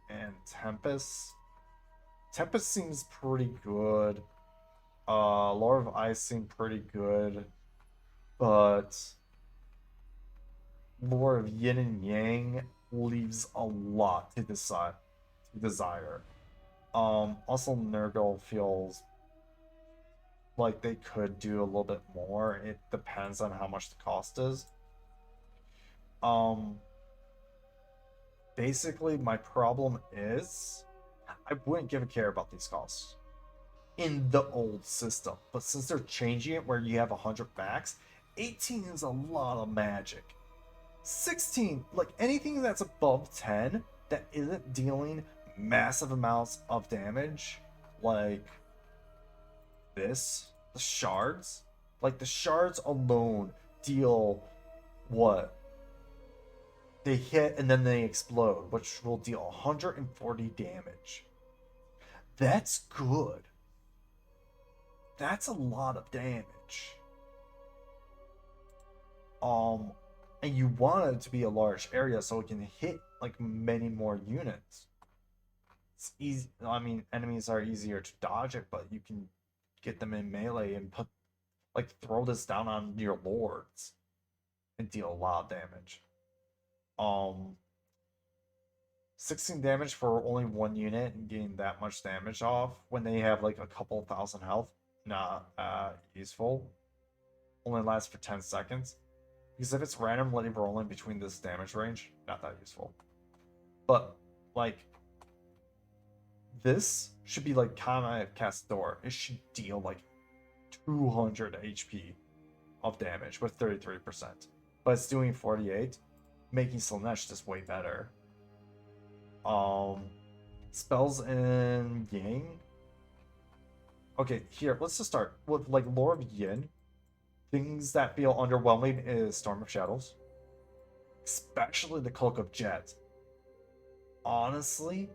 and Tempest. Tempest seems pretty good. Lore of Ice seemed pretty good, but Lore of Yin and Yang leaves a lot to desire. Also Nurgle feels like they could do a little bit more. It depends on how much the cost is. Basically my problem is I wouldn't give a care about these costs in the old system, but since they're changing it where you have 100 max, 18 is a lot of magic. 16, like anything that's above 10 that isn't dealing massive amounts of damage, like this, the shards, like the shards alone deal what? They hit and then they explode, which will deal 140 damage. That's good. That's a lot of damage. And you want it to be a large area so it can hit like many more units. It's easy. I mean, enemies are easier to dodge it, but you can get them in melee and put like throw this down on your lords and deal a lot of damage. Um, 16 damage for only one unit and getting that much damage off when they have like a couple thousand health, not useful. Only lasts for 10 seconds. Because if it's randomly rolling between this damage range, not that useful. But, like, this should be like Combat Castador. It should deal like 200 HP of damage with 33%. But it's doing 48, making Slaanesh just way better. Spells in Yang. Okay, here, let's just start with like Lore of Yin. Things that feel underwhelming is Storm of Shadows. Especially the Cloak of Jet. Honestly,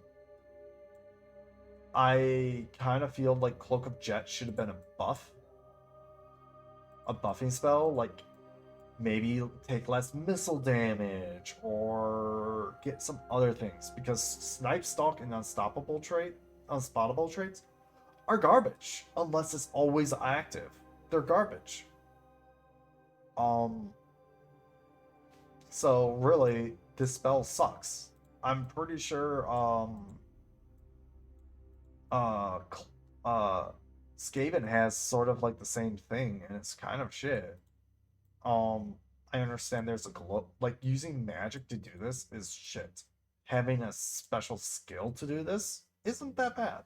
I kind of feel like Cloak of Jet should have been a buff. A buffing spell, like maybe take less missile damage or get some other things. Because Snipe Stalk and Unstoppable Unspottable traits are garbage. Unless it's always active. They're garbage. So really, this spell sucks. I'm pretty sure Skaven has sort of like the same thing, and it's kind of shit. I understand there's a glow, like using magic to do this is shit. Having a special skill to do this isn't that bad.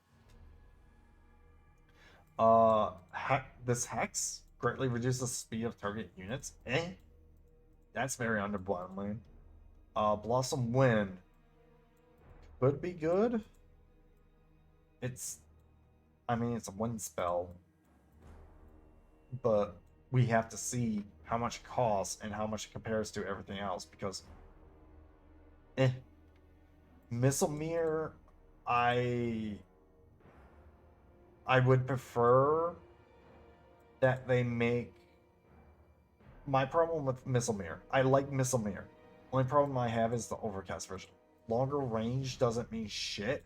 This hex greatly reduces the speed of target units. That's very underwhelming. Blossom Wind could be good. I mean, it's a wind spell, but we have to see how much it costs and how much it compares to everything else because, Missile Mirror, I would prefer that they make. My problem with Missile Mirror, I like Missile Mirror. Only problem I have is the overcast version. Longer range doesn't mean shit.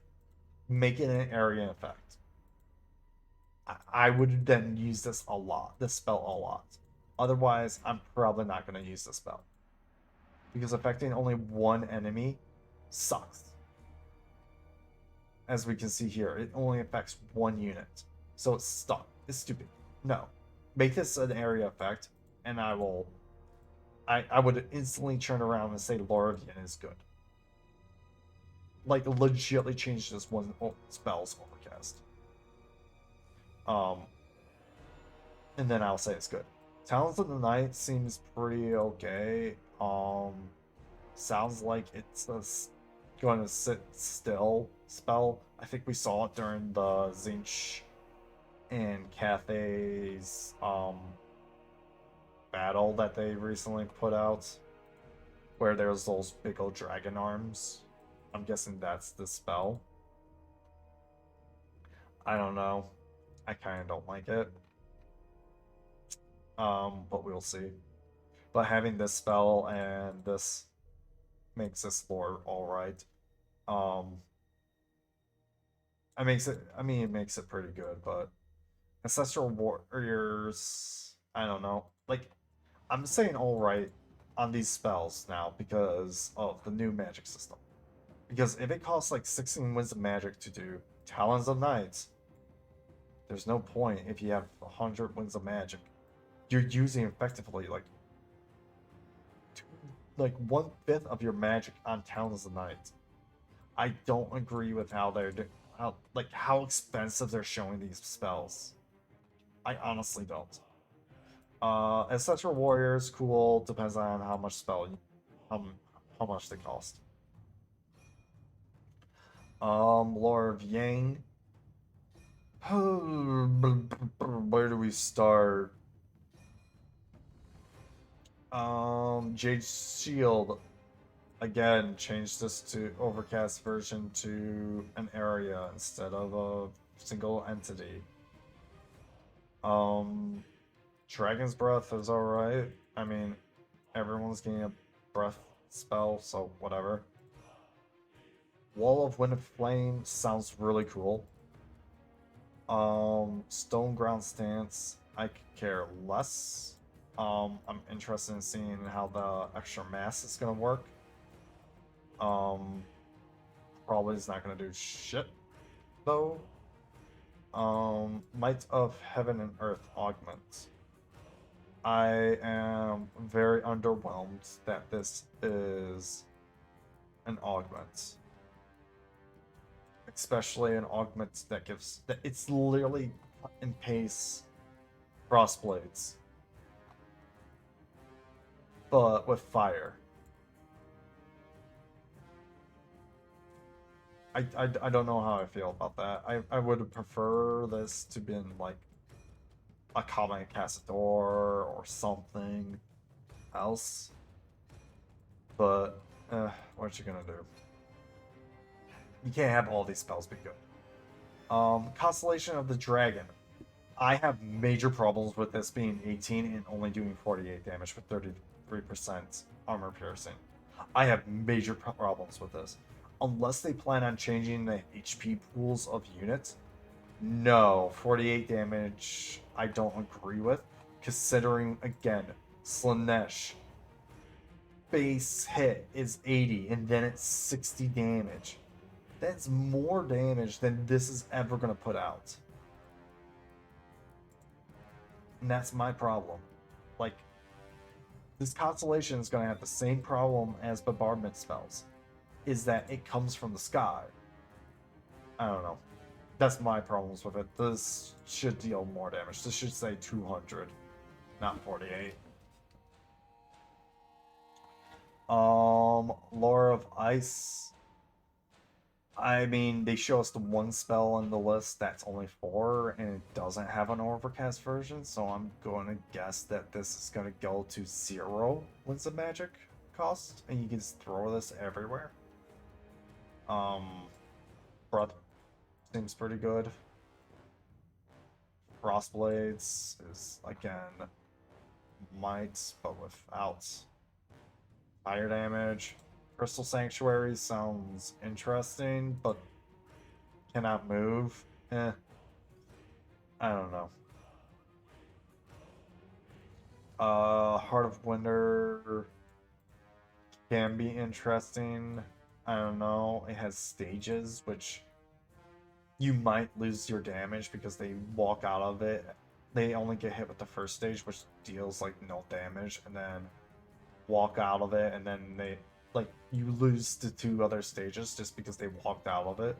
Make it an area effect. I would then use this spell a lot. Otherwise, I'm probably not going to use this spell. Because affecting only one enemy sucks. As we can see here, it only affects one unit. So it's stuck. It's stupid. No. Make this an area effect, and I would instantly turn around and say Lore of Yin is good. Like, legitimately change this one spell's overcast. And then I'll say it's good. Talons of the Night seems pretty okay. Sounds like it's going to sit still spell. I think we saw it during the Zinch and Cathay's battle that they recently put out, where there's those big old dragon arms. I'm guessing that's the spell. I don't know. I kind of don't like it. But we'll see. But having this spell and this makes this lore alright. It makes it pretty good, but Ancestral Warriors, I don't know. Like, I'm saying alright on these spells now because of the new magic system. Because if it costs like 16 Winds of Magic to do Talons of Night, there's no point if you have 100 Winds of Magic. You're using effectively like 1/5 of your magic on Talons of Night. I don't agree with how they're how expensive they're showing these spells. I honestly don't. Ancestral Warriors, cool. Depends on how much how much they cost. Lore of Yang. Where do we start? Jade Shield. Again, change this to overcast version to an area instead of a single entity. Dragon's Breath is alright. I mean, everyone's getting a breath spell, so whatever. Wall of Wind and Flame sounds really cool. Stone Ground Stance, I could care less. I'm interested in seeing how the extra mass is gonna work. Probably is not gonna do shit though. Might of Heaven and Earth Augments. I am very underwhelmed that this is an augment. Especially an augment that gives that it's literally cut and paste crossblades. But with fire. I don't know how I feel about that. I would prefer this to been like a Comet Castador or something else. But what you gonna do? You can't have all these spells be good. Constellation of the Dragon. I have major problems with this being 18 and only doing 48 damage with 33% armor piercing. I have major problems with this. Unless they plan on changing the HP pools of units, no, 48 damage I don't agree with, considering, again, Slanesh base hit is 80 and then it's 60 damage. That's more damage than this is ever going to put out. And that's my problem. Like, this Constellation is going to have the same problem as Bombardment spells, is that it comes from the sky. I don't know. That's my problems with it. This should deal more damage. This should say 200, not 48. Lore of Ice. I mean, they show us the one spell on the list that's only 4, and it doesn't have an overcast version, so I'm going to guess that this is going to go to 0 Winds of Magic cost, and you can just throw this everywhere. Breath seems pretty good. Frostblades is, again, might, but without fire damage. Crystal Sanctuary sounds interesting, but cannot move. I don't know. Heart of Winter can be interesting. I don't know. It has stages, which you might lose your damage because they walk out of it. They only get hit with the first stage, which deals like no damage, and then walk out of it, and then they you lose the 2 other stages just because they walked out of it.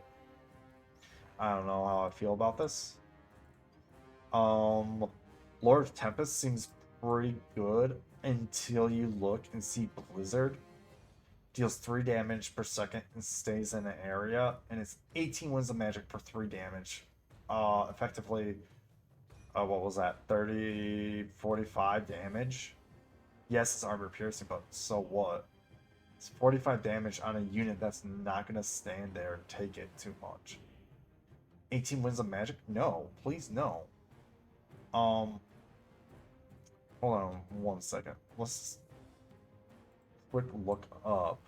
I don't know how I feel about this. Lord of Tempest seems pretty good until you look and see Blizzard. Deals 3 damage per second and stays in an area, and it's 18 Winds of Magic for 3 damage. Effectively, what was that? 30, 45 damage? Yes, it's armor piercing, but so what? It's 45 damage on a unit that's not going to stand there and take it too much. 18 Winds of Magic? No, please no. Hold on 1 second. Let's quick look up.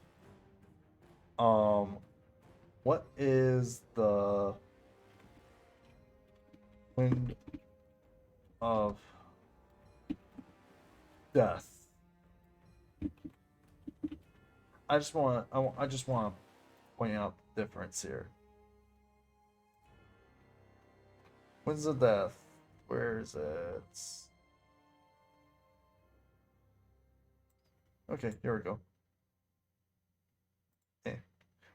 What is the Wind of Death? I just want to point out the difference here. Winds of Death. Where is it? Okay, here we go. Okay.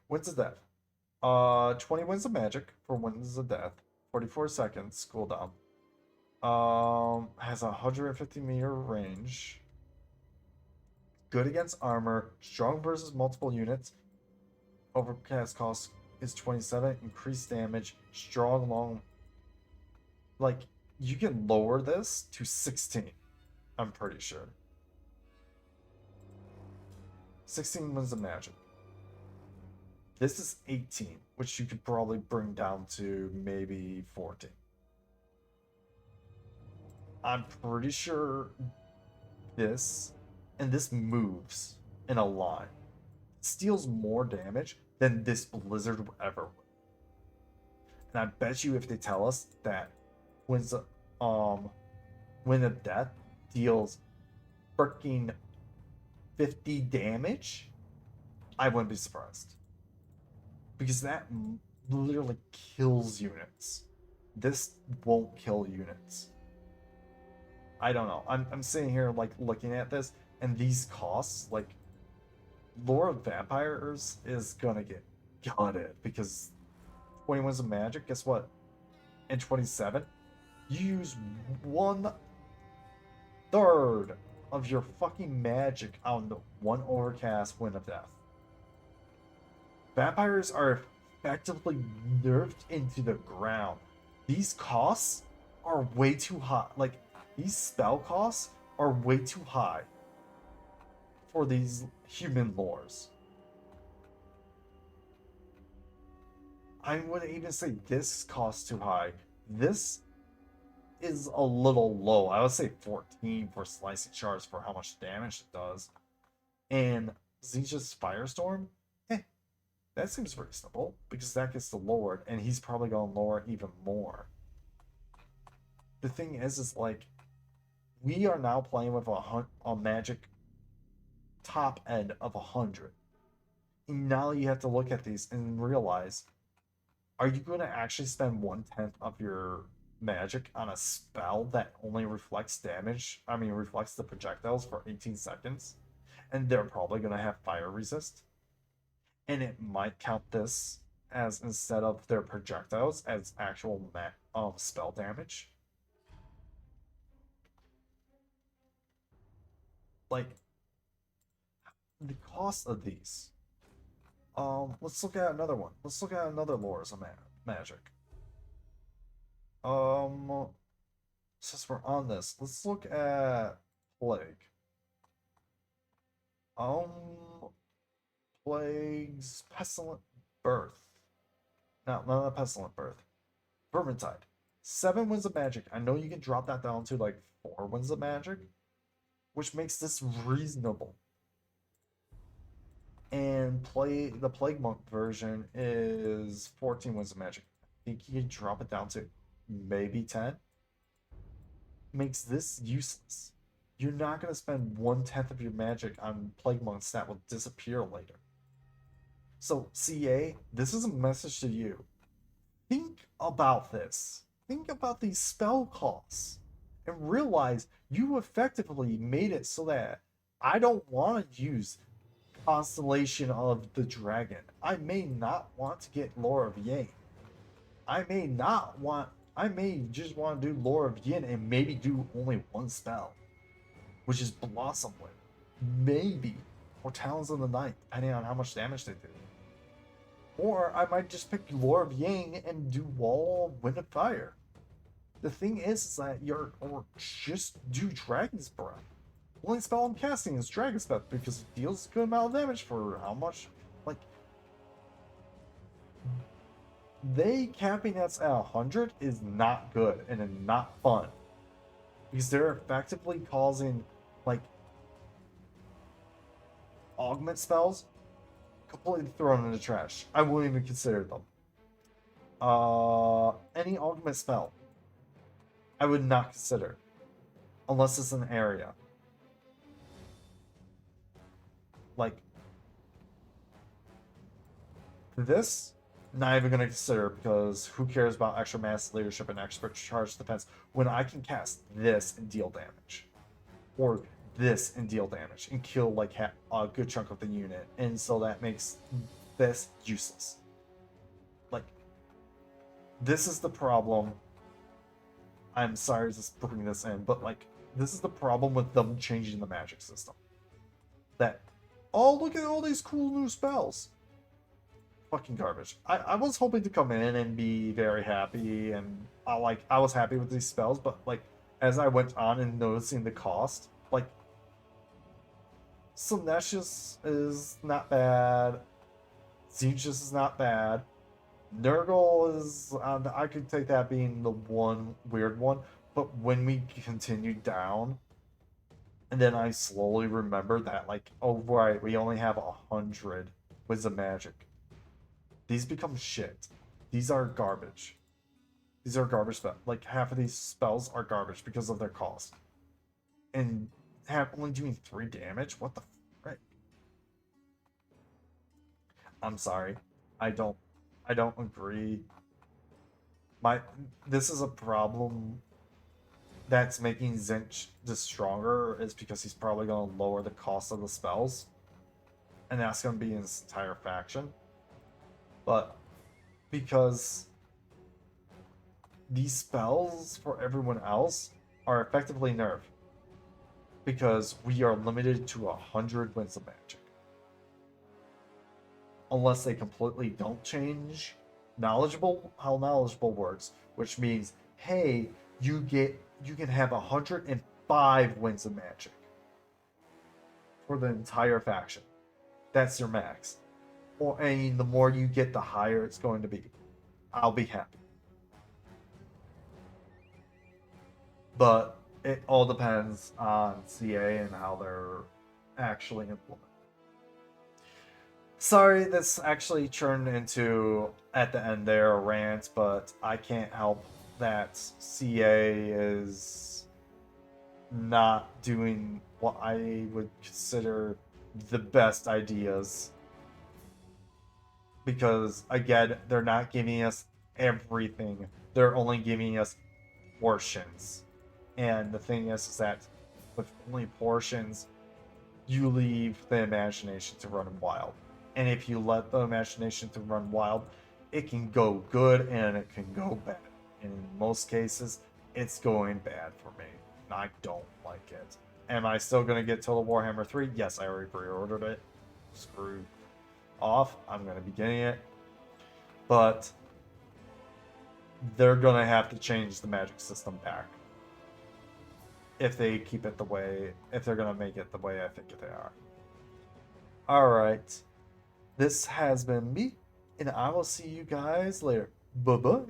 Winds of Death. 20 Winds of Magic for Winds of Death. 44 seconds cooldown. Has a 150-meter range. Good against armor. Strong versus multiple units. Overcast cost is 27. Increased damage. Strong long. Like, you can lower this to 16. I'm pretty sure. 16 Winds of Magic. This is 18, which you could probably bring down to maybe 14. I'm pretty sure this, and this moves. in a line. It deals more damage than this Blizzard ever would. And I bet you if they tell us that Winds of Death deals freaking 50 damage, I wouldn't be surprised. Because that literally kills units. This won't kill units. I don't know. I'm sitting here like looking at this, and these costs, like Lore of Vampires is gonna get gutted because 20 Winds of Magic, guess what? In 27, you use 1/3 of your fucking magic on the one overcast Wind of Death. Vampires are effectively nerfed into the ground. These costs are way too high. Like, these spell costs are way too high for these human lores. I wouldn't even say this costs too high. This is a little low. I would say 14 for slicing shards for how much damage it does. And Zinja's Firestorm, that seems reasonable because that gets the Lord, and he's probably going to lower it even more. The thing is like, we are now playing with a magic top end of 100. And now you have to look at these and realize, are you going to actually spend 1/10 of your magic on a spell that only reflects damage? I mean, reflects the projectiles for 18 seconds? And they're probably going to have fire resist? And it might count this as, instead of their projectiles, as actual spell damage. Like, the cost of these. Let's look at another one. Let's look at another lores of magic. Since we're on this, let's look at Plague. Plague's Pestilent Birth. No, not a Pestilent Birth. Vermintide. 7 Winds of Magic. I know you can drop that down to like 4 Winds of Magic, which makes this reasonable. And the Plague Monk version is 14 Winds of Magic. I think you can drop it down to maybe 10. Makes this useless. You're not going to spend 1/10 of your magic on Plague Monks that will disappear later. So, CA, this is a message to you. Think about this. Think about these spell costs. And realize you effectively made it so that I don't want to use Constellation of the Dragon. I may not want to get Lore of Yang. I may just want to do Lore of Yin and maybe do only one spell, which is Blossom Wind. Maybe. Or Talons of the Night, depending on how much damage they do. Or I might just pick Lore of Yang and do Wall of Wind of Fire. The thing is that or just do Dragon's Breath. The only spell I'm casting is Dragon's Breath because it deals a good amount of damage for how much? Like, they capping us at 100 is not good and not fun. Because they're effectively causing, like, augment spells completely thrown in the trash. I wouldn't even consider them. Any augment spell, I would not consider. Unless it's an area. Like, this, not even going to consider because who cares about extra mass leadership and expert charge defense when I can cast this and deal damage. Or this and deal damage and kill like a good chunk of the unit. And so that makes this useless. Like, this is the problem. I'm sorry to bring this in, but like, this is the problem with them changing the magic system. That, oh, look at all these cool new spells. Fucking garbage. I was hoping to come in and be very happy, and I was happy with these spells, but like, as I went on and noticing the cost, like, Sinetius is not bad. Zinjas is not bad. Nurgle is, I could take that being the one weird one, but when we continue down, And then I slowly remembered that, like, oh right, we only have 100 wisdom magic. These become shit. These are garbage. These are garbage spells. Like, half of these spells are garbage because of their cost. And only doing 3 damage? What the frick? I'm sorry. I don't I don't agree. My This is a problem that's making Zinch just stronger is because he's probably going to lower the cost of the spells. And that's going to be his entire faction. But because these spells for everyone else are effectively nerfed. Because we are limited to 100 winds of magic. Unless they completely don't change how knowledgeable works, which means, hey, you can have 105 winds of magic for the entire faction. That's your max. Or and the more you get, the higher it's going to be. I'll be happy. But it all depends on CA and how they're actually implemented. Sorry, this actually turned into, at the end there, a rant, but I can't help that CA is not doing what I would consider the best ideas. Because, again, they're not giving us everything. They're only giving us portions. And the thing is that with only portions, you leave the imagination to run wild. And if you let the imagination to run wild, it can go good and it can go bad. And in most cases, it's going bad for me. And I don't like it. Am I still going to get Total Warhammer 3? Yes, I already pre-ordered it. Screw off. I'm going to be getting it. But they're going to have to change the magic system back. If they keep it the way, if they're going to make it the way I think they are. Alright. This has been me, and I will see you guys later. Bye-bye.